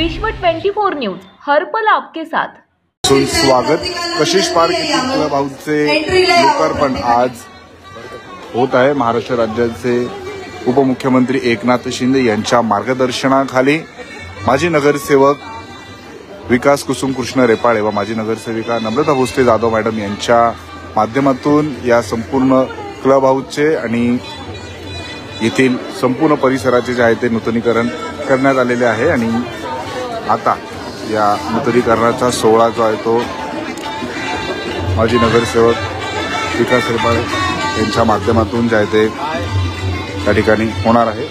विश्व 24 न्यूज हर पल आपके साथ। स्वागत। कशिश पार्क येथील क्लब हाऊसचे लोकार्पण आज होत आहे। महाराष्ट्र राज्याचे उपमुख्यमंत्री एकनाथ शिंदे यांच्या मार्गदर्शनाखाली माजी नगरसेवक विकास कुसुम कृष्ण रेपाळे व माजी नगरसेविका नम्रता भोसले जाधव मॅडम यांच्या माध्यमातून या संपूर्ण क्लब हाऊसचे आणि येथील संपूर्ण परिसराचे जे आहे ते नूतनीकरण करण्यात आलेले आहे आणि आता या नूतनीकरणाचा सोहळा जो आहे तो माजी नगरसेवक विकास रेपाळे यांच्या माध्यमातून जे आहे ते त्या ठिकाणी होणार आहे।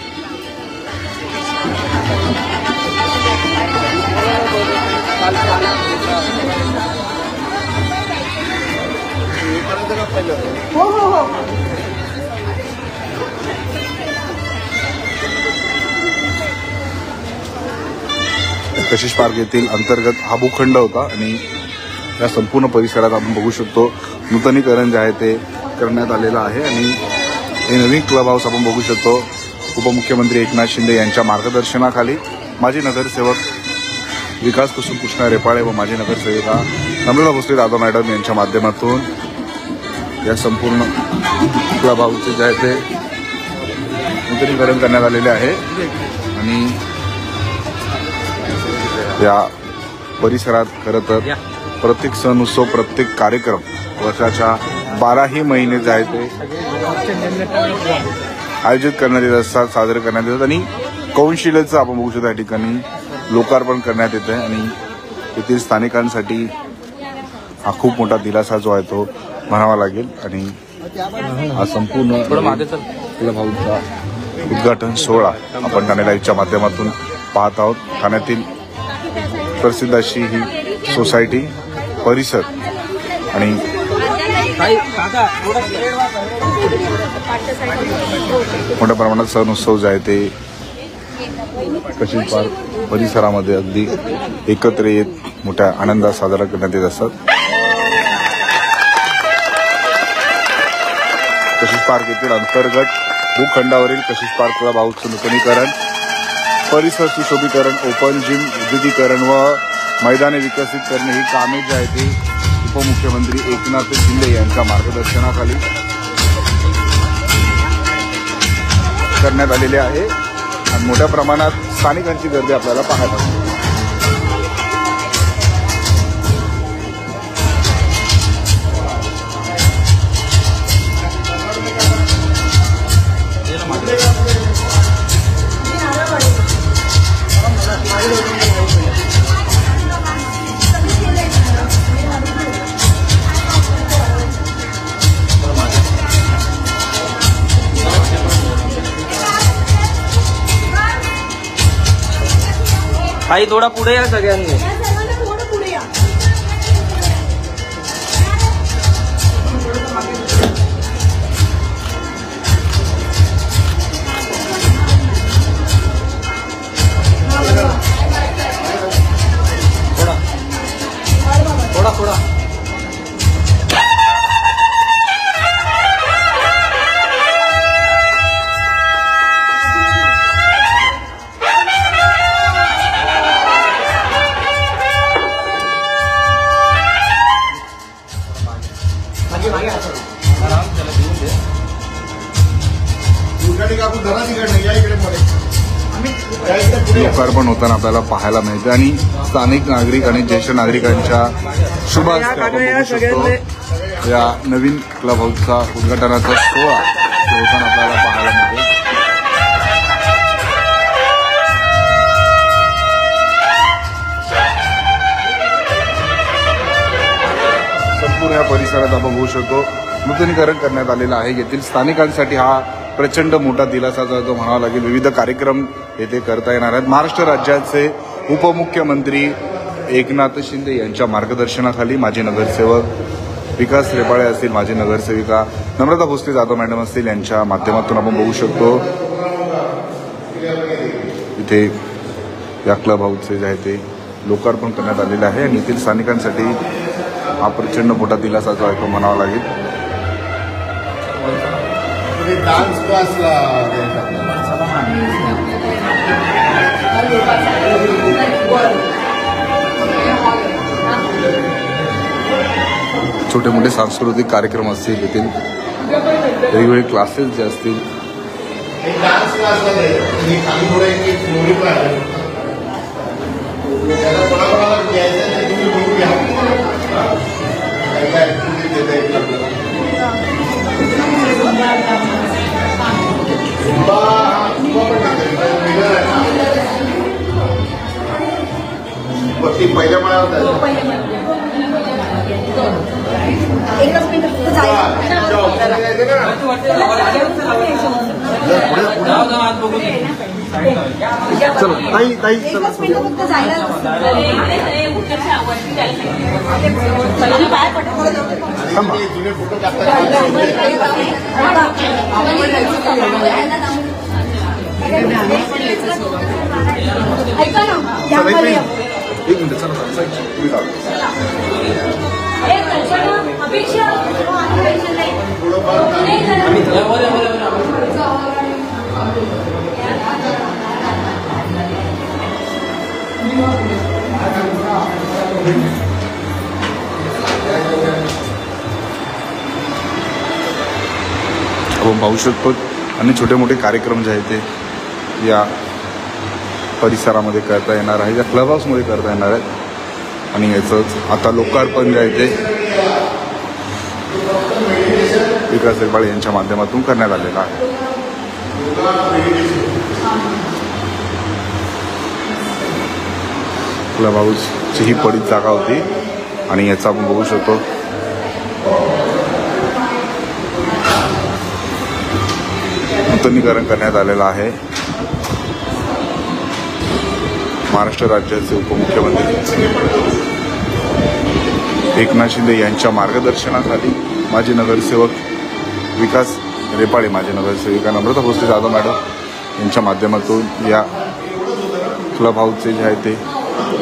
कशिश पार्क येथील अंतर्गत हा भूखंड होता आणि या संपूर्ण परिसरात आपण बघू शकतो नूतनीकरण जे आहे ते करण्यात आलेलं आहे आणि हे नवीन क्लब हाऊस आपण बघू शकतो। उपमुख्यमंत्री एकनाथ शिंदे यांच्या मार्गदर्शनाखाली माजी नगरसेवक विकास कुसुम कृष्ण रेपाळे व माजी नगरसेविका नम्रता भोसले जाधव मॅडम यांच्या माध्यमातून या संपूर्ण क्लब हाऊसचे जे आहे ते नूतनीकरण करण्यात आलेले आहे आणि या परिसरात खरं तर प्रत्येक सण उत्सव प्रत्येक कार्यक्रम वर्षाच्या 12ही महिने जे आहे ते आयोजित करण्यात येत असतात, साजरे करण्यात येतात आणि कौशल्याचं आपण बघू शकतो या ठिकाणी लोकार्पण करण्यात येत आहे आणि येथील स्थानिकांसाठी हा खूप मोठा दिलासा जो आहे तो म्हणावा लागेल आणि हा संपूर्ण क्लब हाऊसचा उद्घाटन सोहळा आपण ठाणे लाईव्हच्या माध्यमातून पाहत आहोत। ठाण्यातील प्रसिद्ध अशी ही सोसायटी परिसर आणि मोठ्या प्रमाणात सण उत्सव जे आहे ते कशिश पार्क परिसरामध्ये अगदी एकत्र येत मोठ्या आनंदात साजरा करण्यात येत असतात। कशिश पार्क येथील अंतर्गत भूखंडावरील कशिश पार्क क्लब हाऊसचं नूतनीकरण, परिसर सुशोभीकरण, ओपन जिम विद्युतीकरण व मैदाने विकसित करणे ही कामे जी आहेत ती उपमुख्यमंत्री एकनाथ शिंदे यांच्या मार्गदर्शनाखाली करण्यात आलेले आहे आणि मोठ्या प्रमाणात स्थानिकांची गर्दी आपल्याला पाहायला मिळते। आई थोडा पुढे या सगळ्यांनी। थोडा थोडा लोकार्पण होताना आपल्याला पाहायला मिळते आणि स्थानिक नागरिक आणि ज्येष्ठ नागरिकांच्या शुभ हस्ते आपण बघू शकतो या नवीन क्लब हाऊसचा उद्घाटनाचा सोहळा होताना आपल्याला पाहायला मिळते। संपूर्ण या परिसरात आपण बघू शकतो नूतनीकरण करण्यात आलेलं आहे। येथील स्थानिकांसाठी हा प्रचंड मोठा दिलासा जो तो म्हणावा लागेल। विविध कार्यक्रम येथे करता येणार आहेत। महाराष्ट्र राज्याचे उपमुख्यमंत्री एकनाथ शिंदे यांच्या मार्गदर्शनाखाली माजी नगरसेवक विकास रेपाळे असतील, माजी नगरसेविका नम्रता भोसले जाधव मॅडम असतील यांच्या माध्यमातून आपण बघू शकतो इथे या क्लब हाऊसचे जे आहे ते लोकार्पण करण्यात आलेले आहे आणि येथील स्थानिकांसाठी हा प्रचंड मोठा दिलासा जो आहे तो म्हणावा लागेल। डान्स क्लासला छोटे मोठे सांस्कृतिक कार्यक्रम असतील, येथील वेगवेगळे क्लासेस जे असतील, डान्स क्लास खाली थोडं एक फ्लोरी पण आहे त्याला कोणाकोणाला घ्यायचं ते तुम्ही बघू घ्या काय काय ऍक्टिव्हिटी देता येईल आपल्याला झुंबा पण ती पहिल्या मळावर एकच मिनिट चला ताई ताई चला फक्त जायला जुने फोटो ऐका ना चला एक मिनिट चला तुम्ही आपण पाहू शकतो आणि छोटे मोठे कार्यक्रम जे आहेत ते या परिसरामध्ये करता येणार आहे, या क्लब हाऊसमध्ये करता येणार आहेत आणि याचंच आता लोकार्पण जे आहे ते विकास रेपाळे यांच्या माध्यमातून करण्यात आलेलं आहे. क्लब हाऊसची ही पडीत जागा होती आणि याचा आपण बघू शकतो नूतनीकरण करण्यात आलेलं आहे. महाराष्ट्र राज्याचे उपमुख्यमंत्री एकनाथ शिंदे यांच्या मार्गदर्शनाखाली माजी नगरसेवक विकास रेपाळे, माजी नगरसेविका नम्रता भोसले जाधव मॅडम यांच्या माध्यमातून या क्लब हाऊसचे जे आहे ते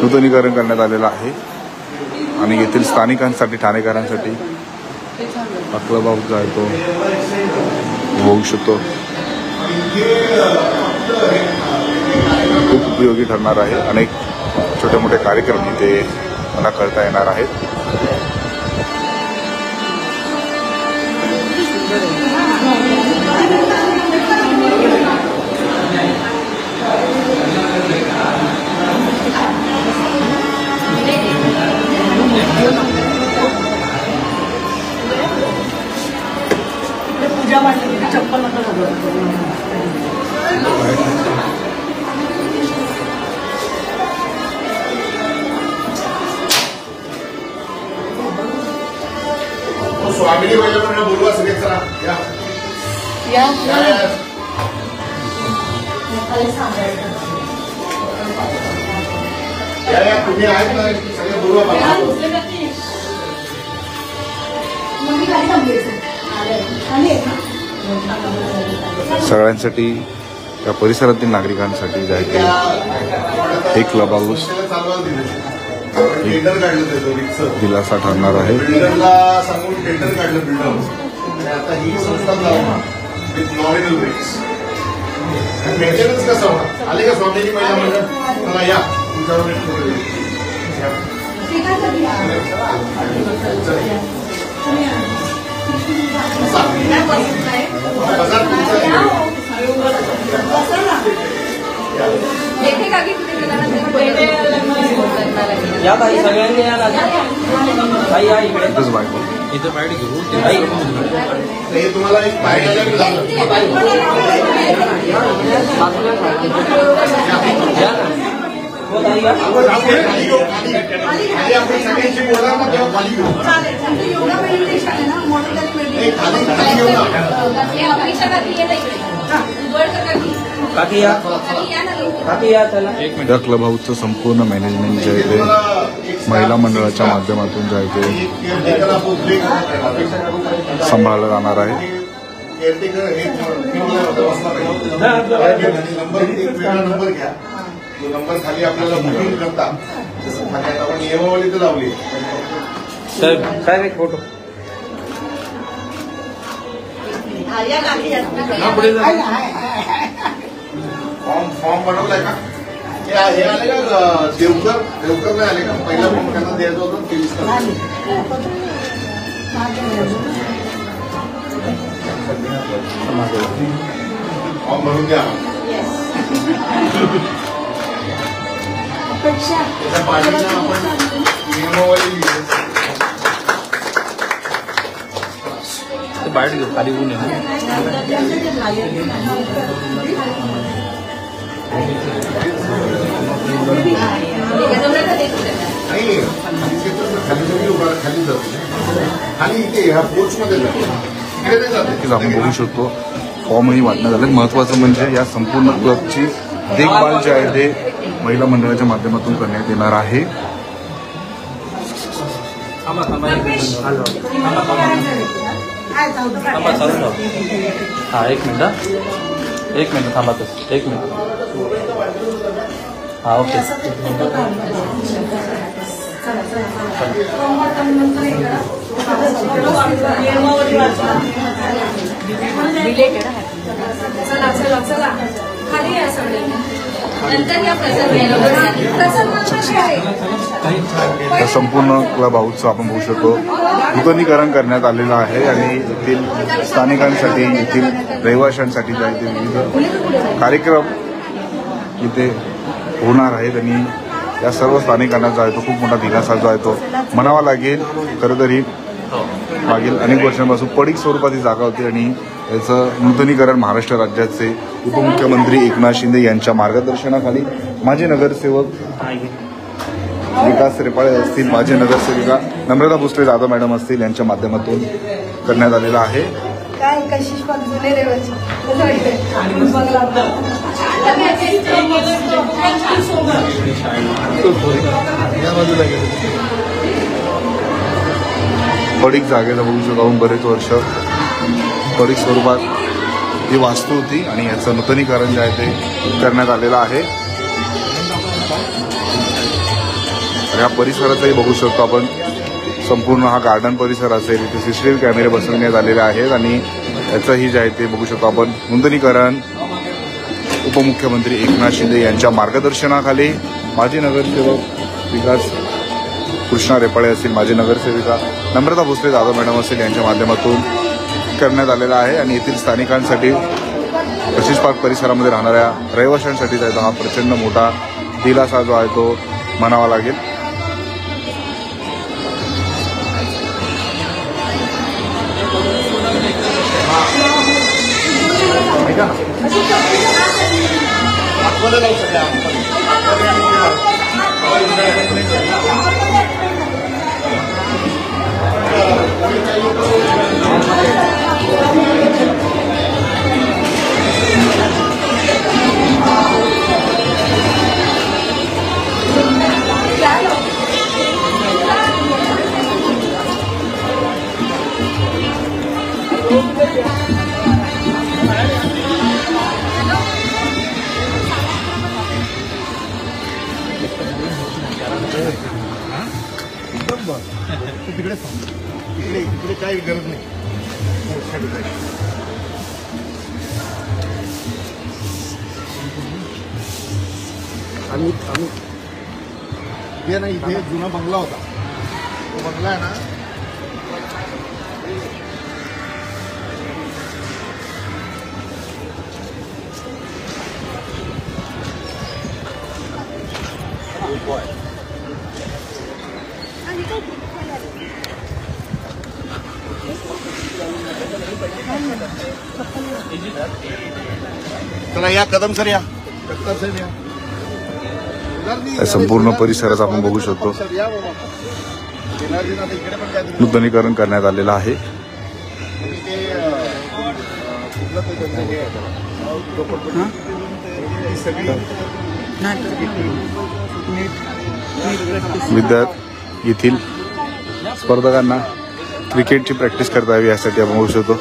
नूतनीकरण करण्यात आलेलं आहे आणि येथील स्थानिकांसाठी, ठाणेकरांसाठी हा क्लब हाऊस जो आहे तो होऊ शकतो, खूप उपयोगी ठरणार आहे. अनेक छोटे मोठे कार्यक्रम इथे मला करता येणार आहेत. पूजा वाटली चप्पल स्वामिनी वैद्यकडे बोलवा सगळे चला या तुम्ही आहेत ना सगळे बोलवा सगळ्यांसाठी, त्या परिसरातील नागरिकांसाठी जे आहे ते हे क्लब हाऊस टेंडर काढलं त्याचं रिक्स दिलासा ठरणार आहे. बिल्डरला सांगून टेंडर काढलं बिल्डर आता ही संस्था लावणार विथ नॉमिनल रिक्स मेंटेनन्स कसं होणार. आले का स्वामीजी पहिला म्हणलं मला या तुमच्यावर या ताई सगळ्यांनी या ना ताई या इकडे इथंच बायको इथं बाईट घेऊ हे तुम्हाला एक पाहिजे आपण सगळ्यांची बोला ना तेव्हा खाली घेऊ काकी या काकी या चला. या क्लब हाऊसचं संपूर्ण मॅनेजमेंट जे आहे ते महिला मंडळाच्या माध्यमातून जे आहे ते सांभाळलं जाणार आहे. नंबर घ्या तो नंबर खाली आपल्याला बुकिंग करता जसं खात्यात आपण नियमावली तर लावली. साहेब एक फोटो फॉर्म बनवलाय का हे आले का देवकर नाही आले का? पहिला फॉर्म त्यांना द्यायचं होतं 23 फॉर्म भरून द्या. त्याच्या पाठीला आपण नियमावली लिहिली. बाहेर घेऊ खाली ऊन आहे. नाही खाली जाऊ खाली इथे ह्या पोर्चमध्ये जाते तिकडे नाही जाते. नक्कीच आपण बघू शकतो फॉर्मही वाटण्यात आले. महत्त्वाचं म्हणजे या संपूर्ण क्लबची देखभाल जी आहे ते महिला मंडळाच्या माध्यमातून करण्यात येणार आहे. थांबा चालू ठेव. हा एक मिनिट थांबा तस 1 मिनिट. हा ओके. चला खाली या सगळे नंतर या या संपूर्ण क्लब हाऊसचं आपण बघू शकतो नूतनीकरण करण्यात आलेलं आहे आणि येथील स्थानिकांसाठी येथील रहिवाशांसाठी जे आहे ते विविध कार्यक्रम इथे होणार आहेत आणि या सर्व स्थानिकांना जो आहे तो खूप मोठा दिलासा जो आहे तो म्हणावा लागेल. खरं तरी मागील अनेक वर्षांपासून पडीक स्वरूपात ही जागा होती आणि याचं नूतनीकरण महाराष्ट्र राज्याचे उपमुख्यमंत्री एकनाथ शिंदे यांच्या मार्गदर्शनाखाली माजी नगरसेवक विकास रेपाळे असतील, माजी नगरसेविका नम्रता भोसले जाधव मॅडम असतील यांच्या माध्यमातून करण्यात आलेला आहे. काय कशिश जुने रेवाची पडीक जागेला बघू शकतो आपण बरेच वर्ष पडीक स्वरूपात ही वास्तू होती आणि याचं नूतनीकरण जे आहे ते करण्यात आलेलं आहे. या परिसरातही बघू शकतो आपण संपूर्ण हा गार्डन परिसर असेल इथे सीसीटीव्ही कॅमेरे बसवण्यात आलेले आहेत आणि याचंही जे आहे ते बघू शकतो आपण नूतनीकरण उपमुख्यमंत्री एकनाथ शिंदे यांच्या मार्गदर्शनाखाली माजी नगरसेवक विकास कृष्णा रेपाळे असतील, माजी नगरसेविका नम्रता भोसले जाधव मॅडम असतील यांच्या माध्यमातून करण्यात आलेला आहे आणि येथील स्थानिकांसाठी कशिश पार्क परिसरामध्ये राहणाऱ्या रहिवाशांसाठी त्याचा हा प्रचंड मोठा दिलासा जो आहे तो म्हणावा लागेल. तिकडे काही गरज नाही. आम्ही हे ना इथे जुना बंगला होता तो बंगला आहे ना चला या कदम सर या संपूर्ण परिसरात आपण बघू शकतो नूतनीकरण करण्यात आलेलं आहे. येथील स्पर्धकांना क्रिकेटची प्रॅक्टिस करता यावी यासाठी आपण बघू शकतो.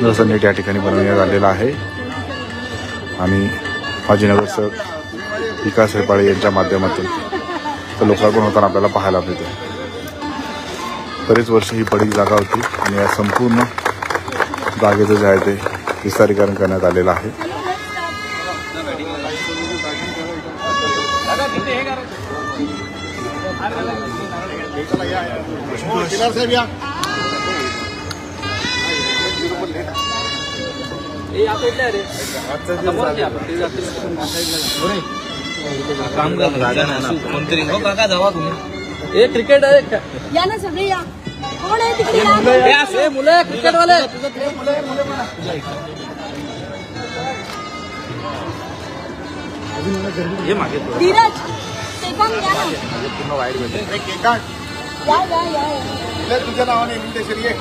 जसं नेट या ठिकाणी बनवण्यात आलेला आहे आणि माजी नगरसेवक विकास रेपाळे यांच्या माध्यमातून तर लोकार्पण होताना आपल्याला पाहायला मिळते. बरेच वर्ष ही पडीक जागा होती आणि या संपूर्ण जागेचं जे आहे ते विस्तारीकरण करण्यात आलेलं आहे. साहेब या काम कर कोणतरी हो काका जावा तुम्ही. हे क्रिकेट आहे या ना सगळे या. कोण आहे तिकडे या. हे मुलं क्रिकेट वाले. हे मागे धीरज सेकंद द्या ना. या. तुझ्या नावाने इन्व्हिटेशन ये.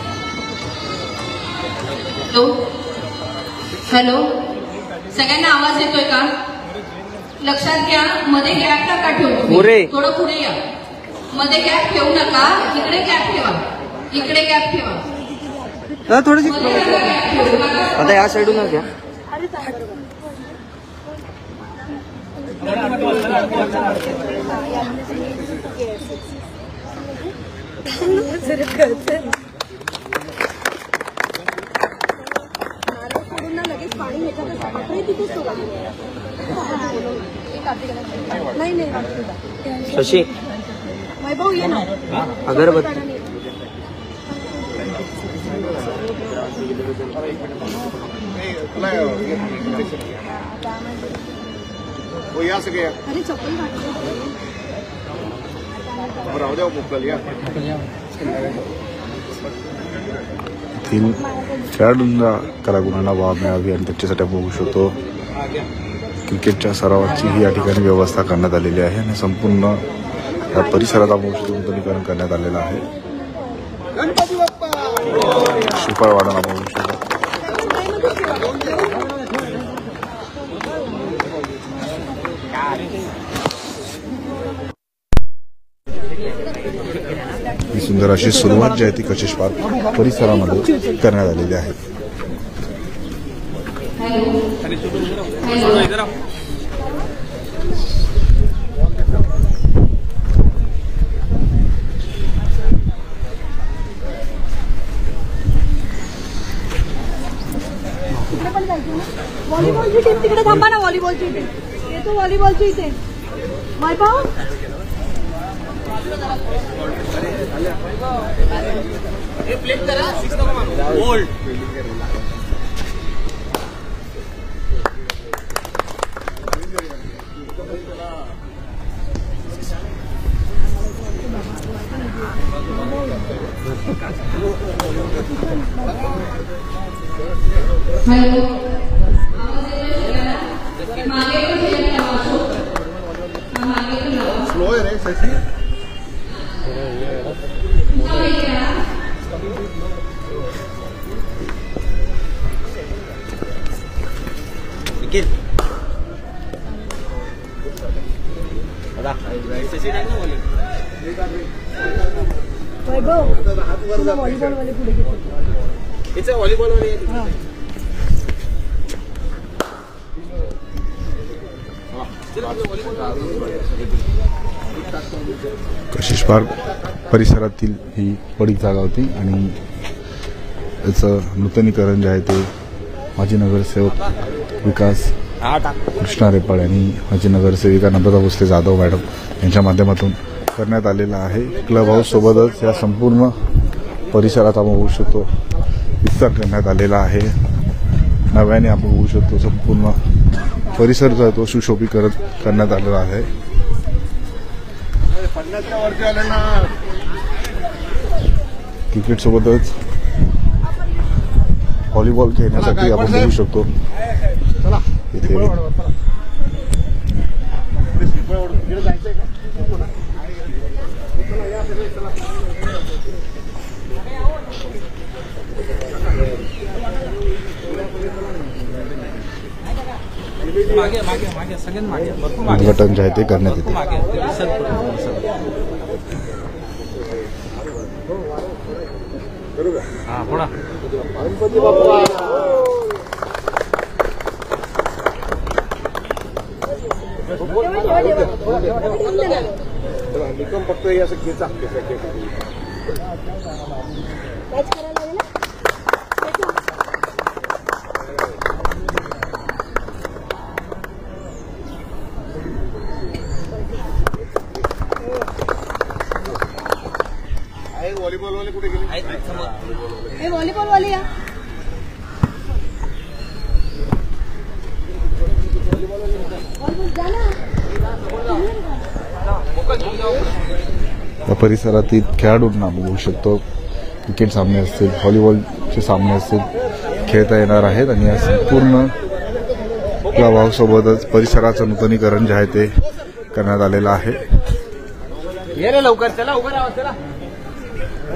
हॅलो, सगळ्यांना आवाज येतोय का? लक्षात घ्या, मध्ये गॅप नका ठेवू. थोडं पुढे या. मध्ये गॅप ठेवू नका. इकडे गॅप ठेवा. इकडे गॅप ठेवा. थोडीशी आता आता या साईडून घ्या. लगेच पाणी नाही. शशी वैभव ये ना. अगरबत्ती हो या सगळे अरे चप्पल राहू द्या मोकल या. तीन खेळाडूंना कलागुणांना वाव मिळावी आणि त्याच्यासाठी आपण बघू शकतो क्रिकेटच्या सरावाची ही या ठिकाणी व्यवस्था करण्यात आलेली आहे आणि संपूर्ण या परिसरात आपण बघू शकतो नूतनीकरण करण्यात आलेलं आहे. शिपाळवाडा आपण बघू शकतो. ही सुंदर अशी सुरुवात जी आहे ती कशिश पार्क परिसरामध्ये करण्यात आलेली आहे. व्हॉलीबॉलची टीम तिकडे थांबा ना. व्हॉलीबॉलची टीम येतो. व्हॉलीबॉलची इथे वैभव. स्लो आहे रे शशी. वैभव व्हॉलीबॉल वाले पुढे घेतो. व्हॉलीबॉल वाले कशिश पार्क परिसरातील ही पडीक जागा होती आणि याचं नूतनीकरण जे आहे ते माजी नगरसेवक विकास कृष्णा रेपाळ आणि माजी नगरसेविका नम्रता भोसले जाधव मॅडम यांच्या माध्यमातून करण्यात आलेला आहे. क्लब हाऊस सोबतच या संपूर्ण परिसरात आपण बघू शकतो विस्तार करण्यात आलेला आहे. नव्याने आपण बघू शकतो संपूर्ण परिसर जो आहे तो सुशोभीकरण करण्यात आलेला आहे. क्रिकेट सोबतच व्हॉलीबॉल खेळण्यासाठी आपण बघू शकतो इथे मागे मागे मागे सगळ्यांना मागे उद्घाटन जे आहे ते करण्यात येते. हा थोडा निकम फक्त हे असं घ्यायचा. व्हॉलीबॉल वाले कुठे गेले? आहेत समोर. हे व्हॉलीबॉल वाले या. या परिसरातील खेळाडूंना बघू शकतो क्रिकेट सामने असतील, व्हॉलीबॉलचे सामने असतील खेळता येणार आहेत आणि या संपूर्ण प्रभावासोबतच परिसराचं नूतनीकरण जे आहे ते करण्यात आलेलं आहे. ये रे लवकर, चला उभं राहा, चला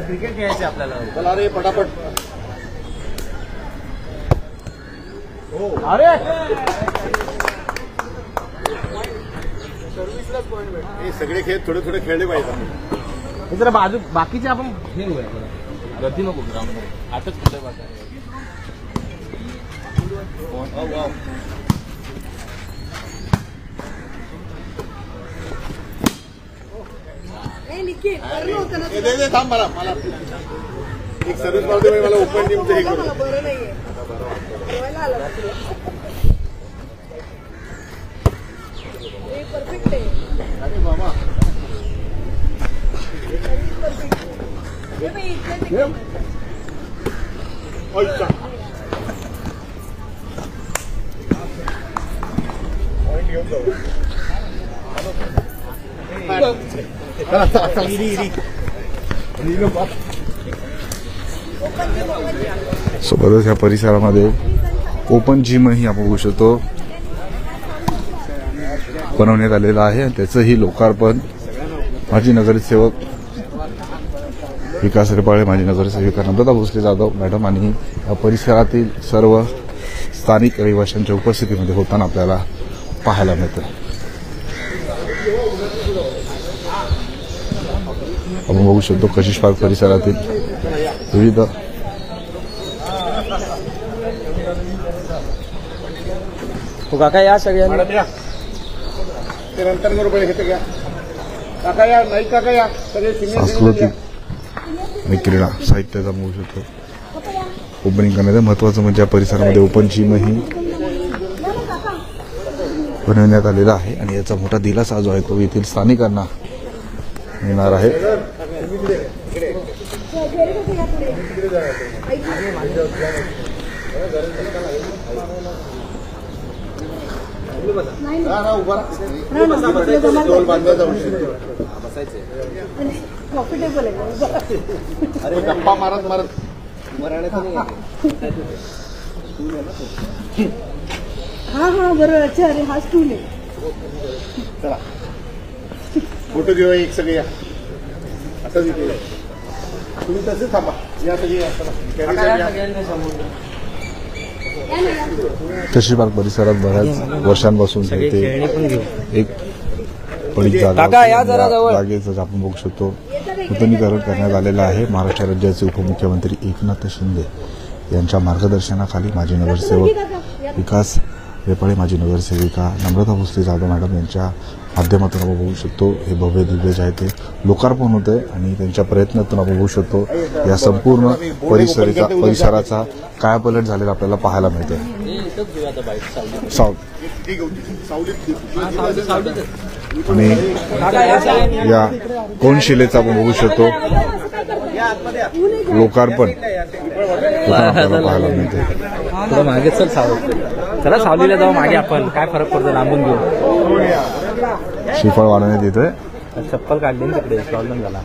क्रिकेट खेळायचे आपल्याला. चला रे पटापट. अरे हे सगळे खेळ थोडे थोडे खेळले पाहिजे. हे जरा बाजू बाकीचे आपण हे होऊया गर्दी नको ग्राउंड आताच कुठे बघा. हे निखिल बरं होतं ना. दे दे थांब मला एक सर्व्हिस मारते मला ओपन टीमचं हे करू. मला बरं नाहीये. जेवायला आलं. हे परफेक्ट आहे. अरे बाबा हे बाई इथले अच्छा पॉइंट घेऊन जाऊ. सोबतच या परिसरामध्ये ओपन जिमही आपण बघू शकतो बनवण्यात आलेलं आहे आणि त्याचंही लोकार्पण माजी नगरसेवक विकास रेपाळे, माजी नगरसेविका नम्रता भोसले जाधव मॅडम आणि या परिसरातील सर्व स्थानिक रहिवाशांच्या उपस्थितीमध्ये होताना आपल्याला पाहायला मिळतं. आपण बघू शकतो कशिश पार्क परिसरातील विविध काका या सगळ्यांना ते नंतर रुपये घेते घ्या. काका या नाही काका या सगळे सांस्कृतिक आणि क्रीडा साहित्याचा बघू शकतो ओपनिंग करण्याचं. महत्वाचं म्हणजे या परिसरामध्ये ओपन जिमही बनवण्यात आलेला आहे आणि याचा मोठा दिलासा जो आहे तो येथील स्थानिकांना मिळणार आहे. प्रॉफिटेबल आहे. अरे गप्पा मारत मारत हा बरोबर. अच्छा अरे हा स्टूल आहे. चला फोटो घेऊ एक सगळे या. असं तिथे तुम्ही तसेच थांबा या सगळे या. कशिश पार्क परिसरात बऱ्याच वर्षांपासून ते एक पडीक जागा जागेचं आपण बघू शकतो नूतनीकरण करण्यात आलेलं आहे. महाराष्ट्र राज्याचे उपमुख्यमंत्री एकनाथ शिंदे यांच्या मार्गदर्शनाखाली माजी नगरसेवक विकास रेपाळे, माजी नगरसेविका नम्रता भोसले जाधव मॅडम यांच्या माध्यमातून आपण बघू शकतो हे भव्य दिव्य जे आहे ते लोकार्पण होत आहे आणि त्यांच्या प्रयत्नातून आपण बघू शकतो या संपूर्ण परिसराचा कायापालट झालेला आपल्याला पाहायला मिळतोय. आणि या कोनशिलेचा आपण बघू शकतो लोकार्पण आपल्याला पाहायला मिळते. थोडं मागे चल चला सावलीला जाऊ मागे आपण काय फरक पडतो लांबून घेऊ. श्रीफळ वाढवण्यात येतोय. चप्पल काढली ना तिकडे प्रॉब्लेम झाला.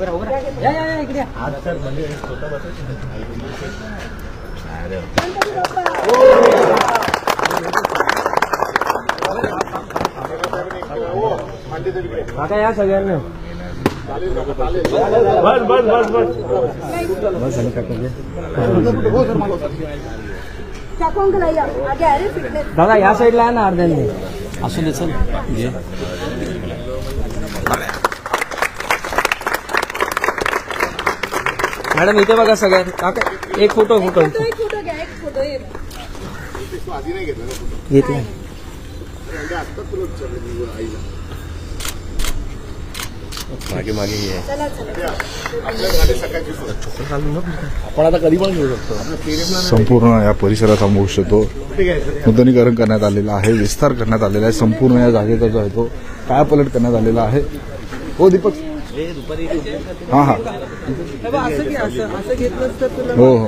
काका या सगळ्यांना दादा या साईडला आहे ना अर्ध्यांनी असू दे. चल मॅडम इथे बघा सगळ्यात. काका एक फोटो घ्या. एक फोटो आधी नाही घेतला घेतला. आत्ताच तुला विचारलं आईला मागे मागे आपल्या सकाळची आपण आता कधी पण घेऊ शकतो. संपूर्ण या परिसराचा बघू शकतो नूतनीकरण करण्यात आलेलं आहे, विस्तार करण्यात आलेला आहे. संपूर्ण या जागेचा जो आहे तो कायापालट करण्यात आलेला आहे. हो दीपक हां हां हो हो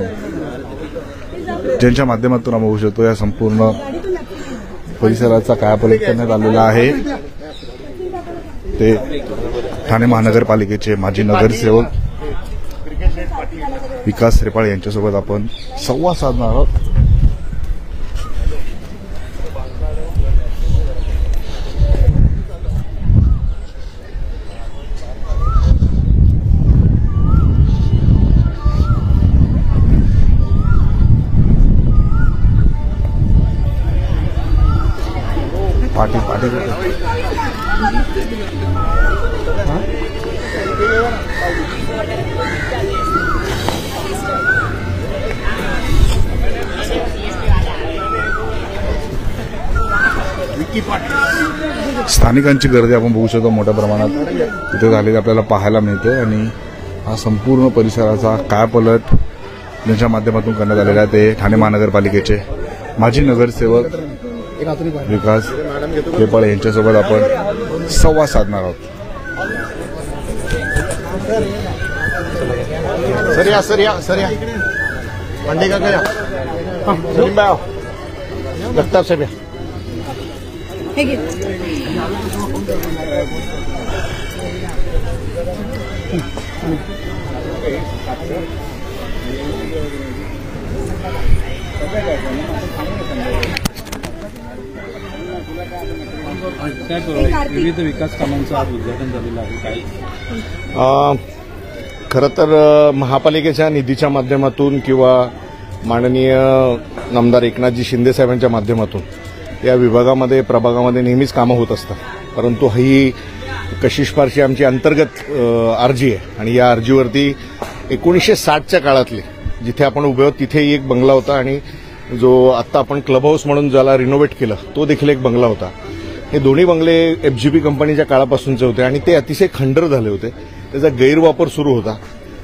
ज्यांच्या माध्यमातून आपण बघू शकतो या संपूर्ण परिसराचा कायापालट करण्यात आलेला आहे ते ठाणे महानगरपालिकेचे माजी नगरसेवक विकास रेपाळ यांच्यासोबत आपण संवाद साधणार आहोत. पाटी पाटी स्थानिकांची गर्दी आपण बघू शकतो मोठ्या प्रमाणात तिथे झालेली आपल्याला पाहायला मिळते आणि हा संपूर्ण परिसराचा कायापालट ज्यांच्या माध्यमातून करण्यात आलेला आहे ते ठाणे महानगरपालिकेचे माजी नगरसेवक विकास रेपाळ यांच्यासोबत आपण संवाद साधणार आहोत. सर या मंडे का गया जगताप साहेब हे घे. विविध विकास कामांचं आज उद्घाटन झालेलं आहे. काय खरं तर महापालिकेच्या निधीच्या माध्यमातून किंवा माननीय आमदार एकनाथजी शिंदे साहेबांच्या माध्यमातून या विभागामध्ये प्रभागामध्ये नेहमीच कामं होत असतात. परंतु ही कशिश पारशी आमची अंतर्गत अर्जी आहे आणि या अर्जीवरती 1960च्या काळातले जिथे आपण उभे आहोत तिथेही एक बंगला होता आणि जो आत्ता आपण क्लब हाऊस म्हणून ज्याला रिनोव्हेट केलं तो देखील एक बंगला होता. हे दोन्ही बंगले FGP कंपनीच्या काळापासूनचे होते आणि ते अतिशय खंडर झाले होते. त्याचा गैरवापर सुरू होता.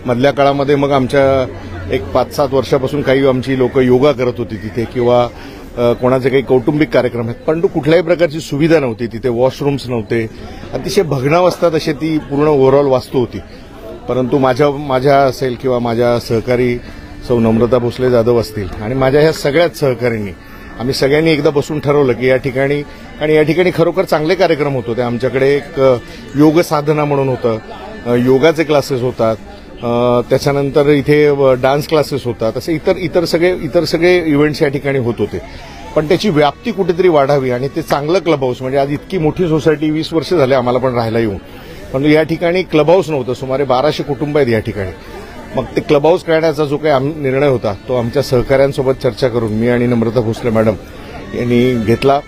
मधल्या काळामध्ये मग आमच्या एक 5-7 वर्षापासून काही आमची लोक योगा करत होती तिथे किंवा कोणाचे काही कौटुंबिक कार्यक्रम आहेत परंतु कुठल्याही प्रकारची सुविधा नव्हती तिथे. वॉशरूम्स नव्हते. अतिशय भग्नावस्थात अशी ती पूर्ण ओव्हरऑल वास्तू होती. परंतु माझ्या असेल किंवा माझ्या सहकारी सौ नम्रता भोसले जाधव असतील आणि माझ्या ह्या सगळ्याच सहकाऱ्यांनी आम्ही सगळ्यांनी एकदा बसून ठरवलं की या ठिकाणी खरोखर चांगले कार्यक्रम होत होते. आमच्याकडे एक योग साधना म्हणून होतं. योगाचे क्लासेस होतात. त्याच्यानंतर इथे डान्स क्लासेस होतात. असे इतर सगळे इव्हेंट्स या ठिकाणी होत होते. पण त्याची व्याप्ती कुठेतरी वाढावी आणि ते चांगलं क्लब हाऊस म्हणजे आज इतकी मोठी सोसायटी 20 वर्ष झाले आम्हाला पण राहायला येऊन पण या ठिकाणी क्लब हाऊस नव्हतं. सुमारे 1200 कुटुंब आहेत या ठिकाणी. मग ते क्लब हाऊस करण्याचा जो काही निर्णय होता तो आमच्या सहकाऱ्यांसोबत चर्चा करून मी आणि नम्रता भोसले मॅडम यांनी घेतला.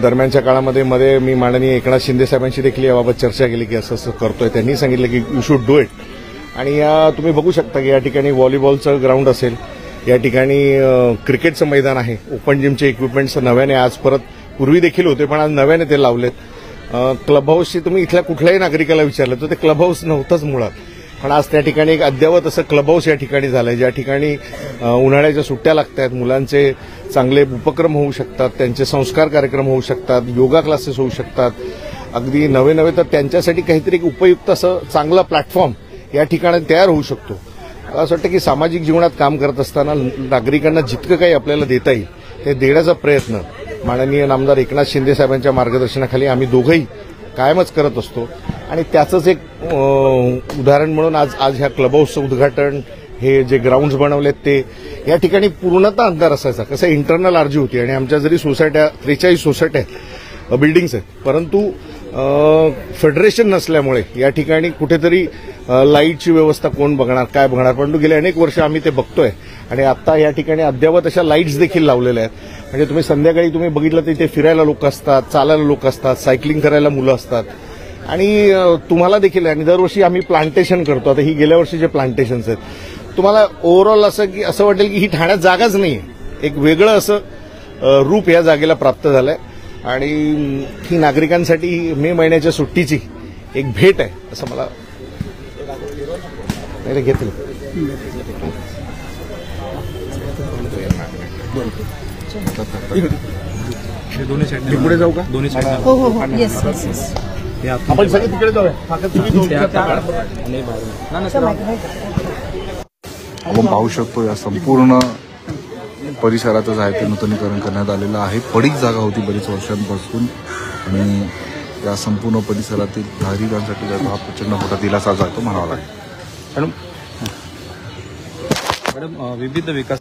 दरम्यानच्या काळामध्ये मी माननीय एकनाथ शिंदे साहेबांशी देखील याबाबत चर्चा केली की असं करतोय. त्यांनी सांगितलं की यू शुड डू इट. आणि तुम्ही बघू शकता की या ठिकाणी व्हॉलीबॉलचं ग्राउंड असेल. या ठिकाणी क्रिकेटचं मैदान आहे. ओपन जिमचे इक्विपमेंट्स नव्याने आज परत पूर्वी देखील होते पण आज नव्याने ते लावलेत. क्लब हाऊसची तुम्ही इथल्या कुठल्याही नागरिकाला विचारलं तर ते क्लब हाऊस नव्हतंच मुळात. पण आज त्या ठिकाणी एक अद्ययावत असं क्लब हाऊस या ठिकाणी झालंय ज्या ठिकाणी उन्हाळ्याच्या सुट्ट्या लागतात. मुलांचे चांगले उपक्रम होऊ शकतात. त्यांचे संस्कार कार्यक्रम होऊ शकतात. योगा क्लासेस होऊ शकतात. अगदी नवे तर त्यांच्यासाठी काहीतरी एक उपयुक्त असं चांगला प्लॅटफॉर्म या ठिकाणी तयार होऊ शकतो. मला असं वाटतं की सामाजिक जीवनात काम करत असताना नागरिकांना जितकं काही आपल्याला देता येईल ते देण्याचा प्रयत्न माननीय आमदार एकनाथ शिंदे साहेबांच्या मार्गदर्शनाखाली आम्ही दोघंही कायमच करत असतो. आणि त्याचंच एक उदाहरण म्हणून आज ह्या क्लब हाऊसचं उद्घाटन हे जे ग्राउंड्स बनवलेत ते या ठिकाणी पूर्णतः अंधार असायचा. कसं इंटरनल अर्जी होती आणि आमच्या जरी सोसायट्या 43 सोसायट्या बिल्डिंग्स आहेत परंतु फेडरेशन नसल्यामुळे या ठिकाणी कुठेतरी लाईटची व्यवस्था कोण बघणार काय बघणार. परंतु गेले अनेक वर्ष आम्ही ते बघतोय आणि आता या ठिकाणी अद्यावत अशा लाईट्स देखील लावलेल्या आहेत. म्हणजे तुम्ही संध्याकाळी तुम्ही बघितलं तर इथे फिरायला लोक असतात. चालायला लोक असतात. सायकलिंग करायला मुलं असतात. आणि तुम्हाला देखील आणि दरवर्षी आम्ही प्लांटेशन करतो. आता ही गेल्या वर्षीचे प्लांटेशन्स आहेत. तुम्हाला ओव्हरऑल असं वाटेल की ही ठाण्यात जागाच नाहीये. एक वेगळं असं रूप या जागेला प्राप्त झालंय आणि ही नागरिकांसाठी मे महिन्याच्या सुट्टीची एक भेट आहे असं मला घेतलं. दोन्ही साईड पुढे जाऊ का? दोन्ही साईड हो येस. आपण सगळे तिकडे जाऊया. काका तुम्ही दोन आपण पाहू शकतो या संपूर्ण परिसरातच आहे ते नूतनीकरण करण्यात आलेलं आहे. पडीक जागा होती बरीच वर्षांपासून आणि या संपूर्ण परिसरातील नागरिकांसाठी हा प्रचंड मोठा दिलासा जातो म्हणावा लागेल. मॅडम विविध विकास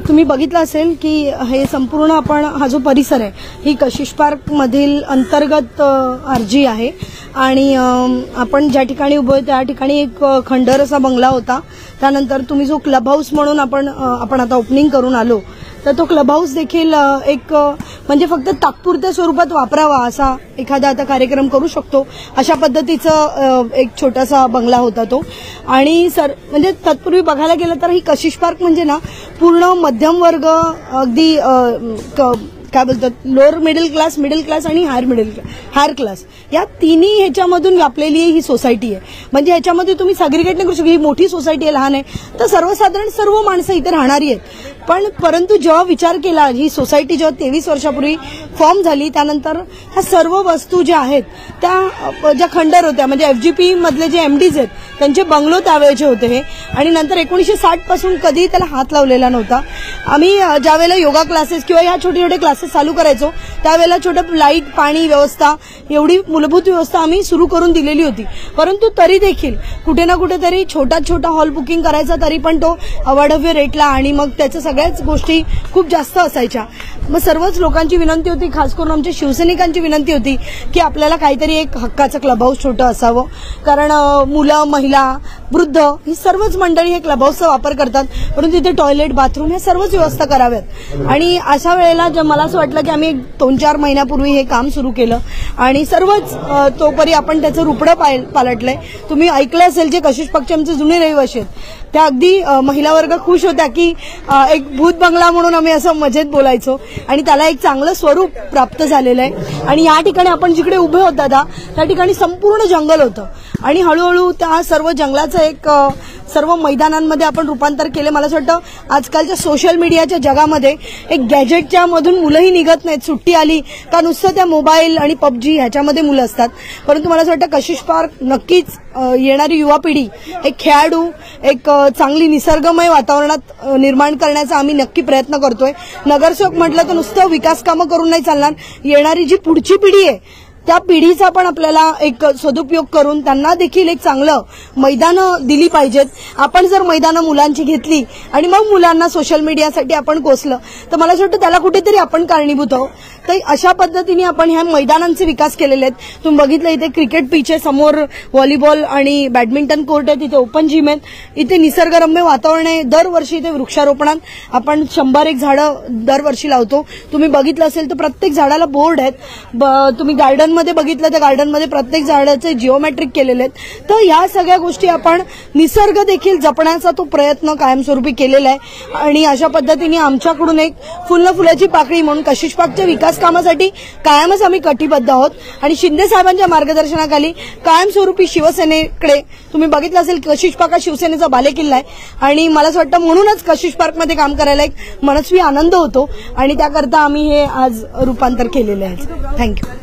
तुम्ही बघितलं असेल की हे संपूर्ण हा जो परिसर आहे ही कशिश पार्क मधील अंतर्गत आरजी आहे आणि आपण ज्या ठिकाणी उभे आहे त्या ठिकाणी एक खंडर असा बंगला होता. त्यानंतर तुम्ही जो क्लब हाऊस म्हणून आपण आता ओपनिंग करून आलो तर तो क्लब हाऊस देखील एक म्हणजे फक्त तात्पुरत्या स्वरूपात वापरावा असा एखादा आता कार्यक्रम करू शकतो अशा पद्धतीचा एक छोटासा बंगला होता तो. आणि म्हणजे तत्पूर्वी बघायला गेलं तर ही कशिश पार्क म्हणजे ना पूर्ण मध्यम वर्ग अगदी काय बोलतात लोअर मिडल क्लास आणि हायर क्लास या तिन्ही ह्याच्यामधून व्यापलेली ही सोसायटी आहे. म्हणजे ह्याच्यामध्ये तुम्ही सॅग्रिगेट नाही करू शकता. ही मोठी सोसायटी आहे लहान आहे तर सर्वसाधारण सर्व माणसं इथे राहणारी आहेत. परंतु जेव्हा विचार केला ही सोसायटी जेव्हा 23 वर्षापूर्वी फॉर्म झाली त्यानंतर ह्या सर्व वस्तू ज्या आहेत त्या ज्या खंडर होत्या म्हणजे FGP मधले जे MDs आहेत त्यांचे बंगलो त्यावेळेचे होते हे. आणि नंतर 1960 पासून कधी त्याला हात लावलेला नव्हता. आम्ही ज्यावेळेला योगा क्लासेस किंवा ह्या छोटे छोटे क्लासेस चालू करायचो त्यावेळेला छोटं लाईट पाणी व्यवस्था एवढी मूलभूत व्यवस्था आम्ही सुरू करून दिलेली होती. परंतु तरी देखील कुठे ना कुठेतरी छोटा हॉल बुकिंग करायचा तरी पण तो अवाढव्य रेटला आणि मग त्याच्या सगळ्याच गोष्टी खूप जास्त असायच्या. मग सर्वच लोकांची विनंती होती खास करून आमच्या शिवसैनिकांची विनंती होती की आपल्याला काहीतरी एक हक्काचं क्लब हाऊस छोटं असावं. कारण मुलं महिला वृद्ध ही सर्वच मंडळी हे क्लब हाऊसचा वापर करतात परंतु तिथे टॉयलेट बाथरूम ह्या सर्वच व्यवस्था कराव्यात. आणि अशा वेळेला मला असं वाटलं की आम्ही 2-4 महिन्यापूर्वी हे काम सुरू केलं आणि सर्वच तोपरी आपण त्याचं रुपडं पालटलंय. तुम्ही ऐकलं असेल जे कशिश पार्कचे आमचे जुने रहिवासी आहेत त्या अगदी महिला वर्ग खुश होत्या की एक भूत बंगला म्हणून आम्ही असं मजेत बोलायचो आणि त्याला एक चांगलं स्वरूप प्राप्त झालेलं आहे. आणि या ठिकाणी आपण जिकडे उभे होत दादा त्या ठिकाणी संपूर्ण जंगल होतं आणि हळूहळू त्या सर्व जंगलाचं एक सर्व मैदानांमध्ये आपण रूपांतर केले. मला असं वाटतं आजकालच्या सोशल मीडियाच्या जगामध्ये एक गॅजेटच्या मधून मुलंही निघत नाहीत. सुट्टी आली का नुसतं त्या मोबाईल आणि PUBG ह्याच्यामध्ये मुलं असतात. परंतु मला असं वाटतं कशिश पार्क नक्कीच येणारी युवा पिढी एक खेळाडू एक चांगली निसर्गमय वातावरणात निर्माण करण्याचा आम्ही नक्की प्रयत्न करतोय. नगरसेवक म्हटलं तर नुसतं विकास कामं करून नाही चालणार. येणारी जी पुढची पिढी आहे त्या पिढीचा पण आपल्याला एक सदुपयोग करून त्यांना देखील एक चांगलं मैदानं दिली पाहिजेत. आपण जर मैदानं मुलांची घेतली आणि मग मुलांना सोशल मीडियासाठी आपण कोसलं तर मला असं वाटतं त्याला कुठेतरी आपण कारणीभूत आहोत. तर अशा पद्धतीने आपण ह्या मैदानांचे विकास केलेले आहेत. तुम्ही बघितलं इथे क्रिकेट पिच आहे समोर व्हॉलीबॉल आणि बॅडमिंटन कोर्ट आहे तिथे ओपन जिम आहेत. इथे निसर्गरम्य वातावरण आहे. दरवर्षी इथे वृक्षारोपणात आपण 100 झाडं दरवर्षी लावतो. तुम्ही बघितलं असेल तर प्रत्येक झाडाला बोर्ड आहेत. तुम्ही गार्डन मध्ये बघितलं तर गार्डनमध्ये प्रत्येक झाडाचे जिओमेट्रिक केलेले आहेत. तर ह्या सगळ्या गोष्टी आपण निसर्ग देखील जपण्याचा तो प्रयत्न कायमस्वरूपी केलेला आहे. आणि अशा पद्धतीने आमच्याकडून एक फुलाची पाकळी म्हणून कशिश पार्कच्या विकास कामासाठी कायमच आम्ही कटिबद्ध आहोत. आणि शिंदे साहेबांच्या मार्गदर्शनाखाली कायमस्वरूपी शिवसेनेकडे तुम्ही बघितलं असेल कशिश पार्क हा शिवसेनेचा बालेकिल्ला आहे आणि मला असं वाटतं म्हणूनच कशिश पार्कमध्ये काम करायला एक मनस्वी आनंद होतो आणि त्याकरता आम्ही हे आज रूपांतर केलेलं आहे. थँक्यू.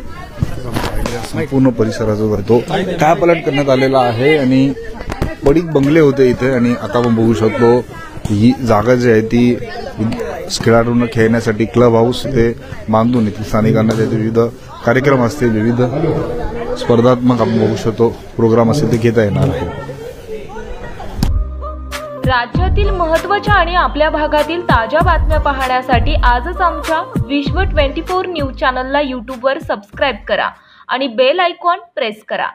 संपूर्ण परिसराचा करतो कायापालट करण्यात आलेला आहे आणि पडीक बंगले होते इथे आणि आता आपण बघू शकतो ही जागा जी आहे ती खेळाडूंना खेळण्यासाठी क्लब हाऊस इथे बांधून येते. स्थानिकांना तिथे विविध कार्यक्रम असतील विविध स्पर्धात्मक आपण बघू शकतो प्रोग्राम असेल ते घेता येणार आहे. राज्यातील महत्त्वाच्या आणि आपल्या भागातील ताज्या बातम्या पाहण्यासाठी आजच आमच्या विश्व 24 न्यूज चॅनलला यूट्यूबवर सबस्क्राईब करा आणि बेल आयकॉन प्रेस करा.